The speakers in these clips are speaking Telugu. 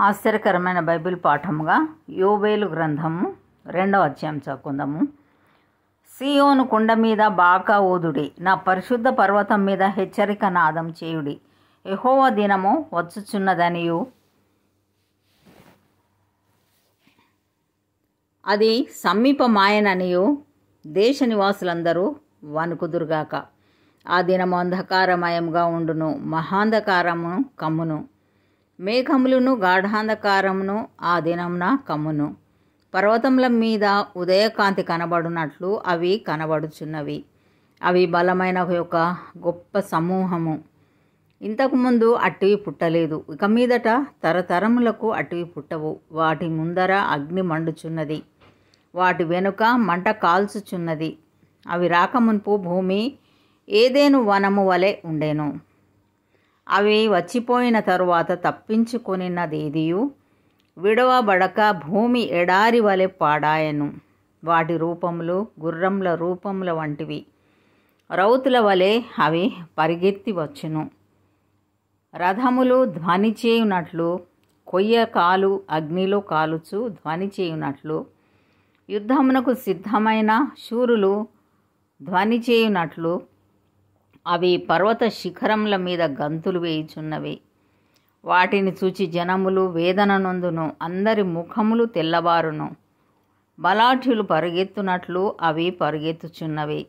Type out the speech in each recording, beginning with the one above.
ఆశ్చర్యకరమైన బైబిల్ పాఠముగా యోవేలు గ్రంథము 2వ అధ్యాయం చదువుకుందాము. సీయోను కొండ మీద బాకా ఊదుడి, నా పరిశుద్ధ పర్వతం మీద హెచ్చరిక నాదం చేయుడి. యెహోవా దినము వచ్చుచున్నదనియు అది సమీపమాయననియు దేశ నివాసులందరూ వణుకుదురుగాక. ఆ దినము అంధకారమయంగా ఉండును, మహాంధకారము కమ్మును, మేఘములను గాఢాంధకారమును ఆ దినమున కమ్మును. పర్వతముల మీద ఉదయకాంతి కనబడునట్లు అవి కనబడుచున్నవి. అవి బలమైన ఒక గొప్ప సమూహము. ఇంతకుముందు అట్టివి పుట్టలేదు, ఇక మీదట తరతరములకు అట్టివి పుట్టవు. వాటి ముందర అగ్ని మండుచున్నది, వాటి వెనుక మంట కాల్చుచున్నది. అవి రాకమునుపు భూమి ఏదేను వనము వలె ఉండెను. అవి వచ్చిపోయిన తరువాత తప్పించుకొనినదేదియు విడవబడక భూమి ఎడారి వలె పాడాయను. వాటి రూపములు గుర్రముల రూపముల వంటివి, రౌతుల వలె అవి పరిగెత్తి వచ్చును. రథములు ధ్వని చేయునట్లు, కొయ్య కాలు అగ్నిలో కాలుచు ధ్వని చేయునట్లు, యుద్ధమునకు సిద్ధమైన శూరులు ధ్వని చేయునట్లు అవి పర్వత శిఖరముల మీద గంతులు వేయుచున్నవి. వాటిని చూచి జనములు వేదన నొందును, అందరి ముఖములు తెల్లబారును. బలాఢ్యులు పరుగెత్తునట్లు అవి పరుగెత్తుచున్నవి.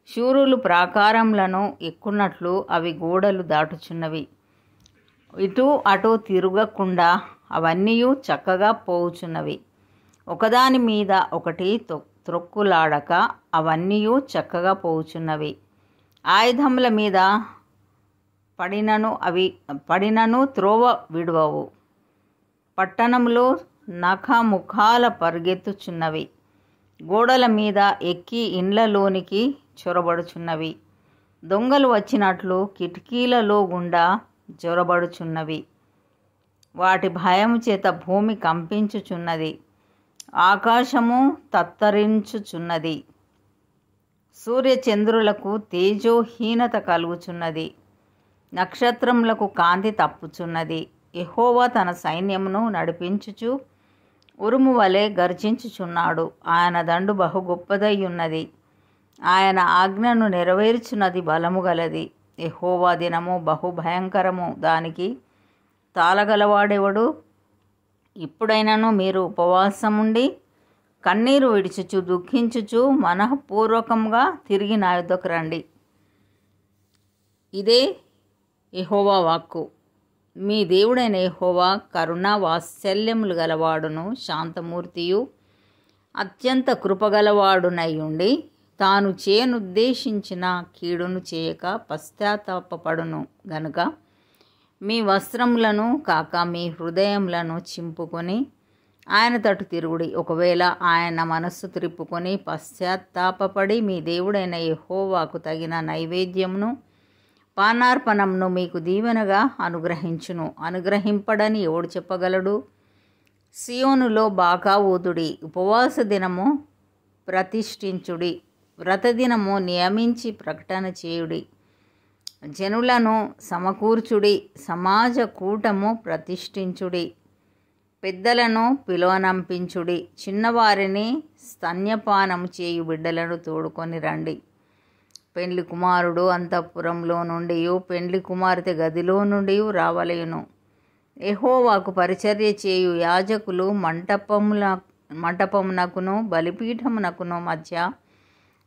శూరులు ప్రాకారములను ఎక్కున్నట్లు అవి గోడలు దాటుచున్నవి. ఇటు అటు తిరగకుండా అవన్నీ చక్కగా పోవుచున్నవి. ఒకదాని మీద ఒకటి త్రొక్కులాడక అవన్నీ చక్కగా పోవుచున్నవి. ఆయుధముల మీద పడినను త్రోవ విడువవు. పట్టణములో నఖముఖాల పరుగెత్తుచున్నవి. గోడల మీద ఎక్కి ఇండ్లలోనికి చొరబడుచున్నవి. దొంగలు వచ్చినట్లు కిటికీలలో గుండా చొరబడుచున్నవి. వాటి భయము చేత భూమి కంపించుచున్నది, ఆకాశము తత్తరించుచున్నది. సూర్యచంద్రులకు తేజోహీనత కలుగుచున్నది, నక్షత్రములకు కాంతి తప్పుచున్నది. యెహోవా తన సైన్యమును నడిపించుచు ఉరుము వలె గర్జించుచున్నాడు. ఆయన దండు బహు గొప్పదయ్యున్నది, ఆయన ఆజ్ఞను నెరవేర్చున్నది బలము గలది. యెహోవా దినము బహు భయంకరము, దానికి తాళగలవాడెవడు? ఇప్పుడైనను మీరు ఉపవాసముండి కన్నీరు విడిచుచు దుఃఖించుచు మనఃపూర్వకంగా తిరిగి నా యుద్ధకు రండి. ఇదే యెహోవా వాక్కు. మీ దేవుడైన యెహోవా కరుణ వాత్సల్యములు గలవాడును, శాంతమూర్తియు అత్యంత కృపగలవాడునయ్యుండి తాను చేయనుద్దేశించిన కీడును చేయక పశ్చాత్తాపపడును గనుక మీ వస్త్రములను కాక మీ హృదయములను చింపుకొని ఆయన తట్టు తిరుగుడి. ఒకవేళ ఆయన మనస్సు త్రిప్పుకొని పశ్చాత్తాపపడి మీ దేవుడైన యెహోవాకు తగిన నైవేద్యమును పానార్పణమును మీకు దీవెనగా అనుగ్రహించును. అనుగ్రహింపడని ఎవడు చెప్పగలడు? సియోనులో బాకా ఊదుడి, ఉపవాస దినము ప్రతిష్ఠించుడి, వ్రతదినము నియమించి ప్రకటన చేయుడి. జనులను సమకూర్చుడి, సమాజ కూటము ప్రతిష్ఠించుడి. పెద్దలను పిలువనంపించుడి, చిన్నవారిని స్తన్యపానము చేయు బిడ్డలను తోడుకొని రండి. పెండ్లి కుమారుడు అంతఃపురంలో నుండి పెండ్లి కుమార్తె గదిలో నుండి రావలయును. యెహోవాకు పరిచర్య చేయు యాజకులు మంటపమునకును బలిపీఠమునకును మధ్య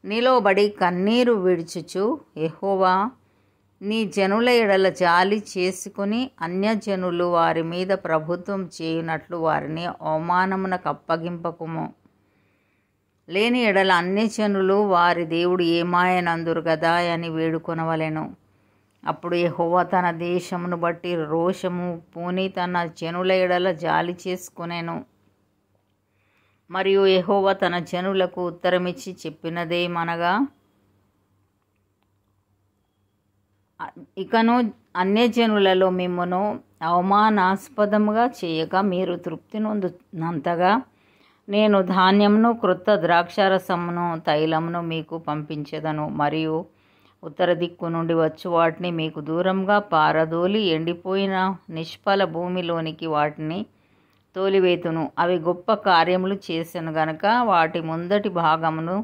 నిలవబడి కన్నీరు విడుచుచు, యెహోవా నీ జనుల ఎడల జాలి చేసుకుని అన్యజనులు వారి మీద ప్రభుత్వం చేయునట్లు వారిని అవమానమునకు అప్పగింపకుము. లేని ఎడల అన్యజనులు వారి దేవుడు ఏమాయనందురు గదా అని వేడుకొనవలెను. అప్పుడు యెహోవా తన దేశమును బట్టి రోషము పూని తన జనుల ఎడల జాలి చేసుకునేను. మరియు యెహోవా తన జనులకు ఉత్తరమిచ్చి చెప్పినదేమనగా, ఇకను అన్యజనులలో మిమ్మును అవమానాస్పదముగా చేయక మీరు తృప్తి నొందినంతగా నేను ధాన్యమును క్రొత్త ద్రాక్షారసమును తైలమును మీకు పంపించెదను. మరియు ఉత్తర దిక్కు నుండి వచ్చు వాటిని మీకు దూరంగా పారదోలి ఎండిపోయిన నిష్ఫల భూమిలోనికి వాటిని తోలివేతును. అవి గొప్ప కార్యములు చేసెను గనక వాటి ముందటి భాగమును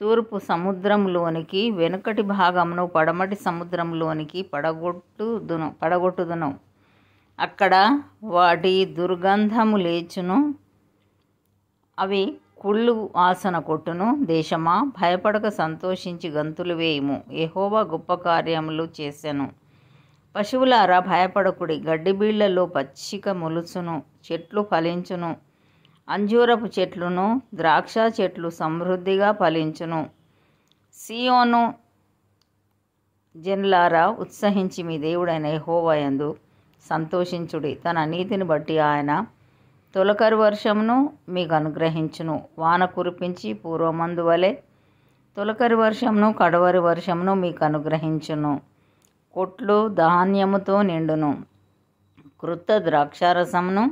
తూర్పు సముద్రంలోనికి, వెనుకటి భాగమును పడమటి సముద్రంలోనికి పడగొట్టుదును. అక్కడ వాటి దుర్గంధము లేచును, అవి కుళ్ళు వాసన కొట్టును. దేశమా, భయపడక సంతోషించి గంతులు వేయుము, యెహోవా గొప్ప కార్యములు చేసెను. పశువులారా భయపడకుడి, గడ్డి బీళ్లలో పచ్చిక మొలుచును, చెట్లు ఫలించును, అంజూరపు చెట్లును ద్రాక్ష చెట్లు సమృద్ధిగా ఫలించును. సీయోను జనులారా ఉత్సహించి మీ దేవుడైన యెహోవా యందు సంతోషించుడి. తన నీతిని బట్టి ఆయన తొలకరి వర్షమును మీకు అనుగ్రహించును. వాన కురిపించి పూర్వమందు వలె తొలకరి వర్షమును కడవరి వర్షమును మీకు అనుగ్రహించును. కొట్లు ధాన్యముతో నిండును. క్రొత్త ద్రాక్షారసమును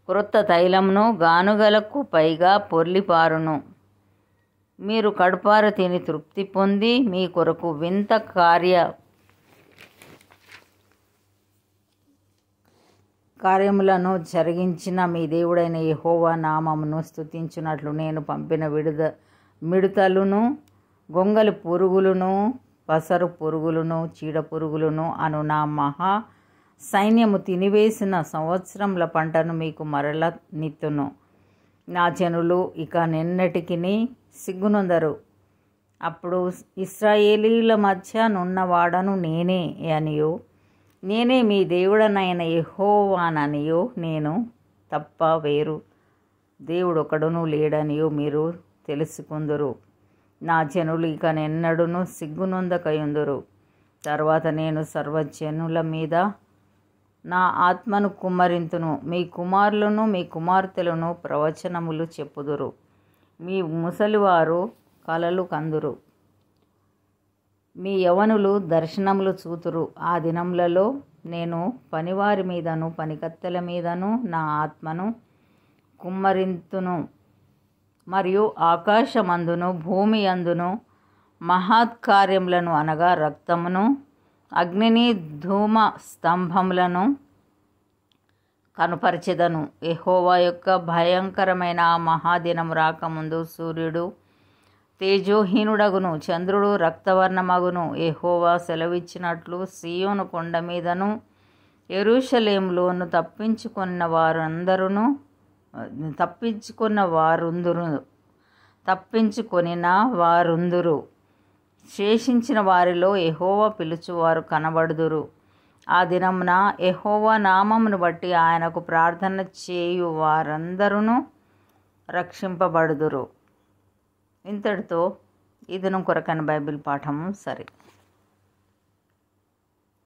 క్రొత్త తైలమును గానుగలకు పైగా పొర్లిపారును. మీరు కడుపార తిని తృప్తి పొంది మీ కొరకు వింత కార్యములను జరిగించిన మీ దేవుడైన యెహోవా నామమును స్తుతించున్నట్లు నేను పంపిన మిడుతలును, గొంగలి పురుగులను, పసరు పురుగులను, చీడ పురుగులను అను నా మహా సైన్యము తినివేసిన సంవత్సరముల పంటను మీకు మరల నిత్తును. నా జనులు ఇక నిన్నటికిని సిగ్గునొందరు. అప్పుడు ఇశ్రాయేలీల మధ్య నున్నవాడను నేనే అనియో, నేనే మీ దేవుడనైన యెహోవాననియో, నేను తప్ప వేరు దేవుడొకడును లేడనియో మీరు తెలుసుకుందురు. నా జనులు ఇక నిన్నడును సిగ్గునొందకయుందురు. తర్వాత నేను సర్వజనుల మీద నా ఆత్మను కుమ్మరింతును. మీ కుమారులను మీ కుమార్తెలను ప్రవచనములు చెప్పుదురు. మీ ముసలివారు కలలు కందురు. మీ యవనులు దర్శనములు చూతురు. ఆ దినములలో నేను పనివారి మీదను పనికత్తెల మీదను నా ఆత్మను కుమ్మరింతును. మరియు ఆకాశమందును భూమి అందును మహత్కార్యములను అనగా రక్తమును, అగ్నిని, ధూమ స్తంభములను కనుపరచెదను. యెహోవా యొక్క భయంకరమైన ఆ మహాదినము రాకముందు సూర్యుడు తేజోహీనుడగును, చంద్రుడు రక్తవర్ణమగును. యెహోవా సెలవిచ్చినట్లు సీయోను కొండ మీదను యెరూషలేములోను తప్పించుకొనిన వారుందురు. శేషించిన వారిలో యెహోవా పిలుచువారు కనబడుదురు. ఆ దినమున యెహోవా నామమును బట్టి ఆయనకు ప్రార్థన చేయు వారందరూ రక్షింపబడుదురు. ఇంతటితో ఈ దినం కొరకైన బైబిల్ పాఠము సరే.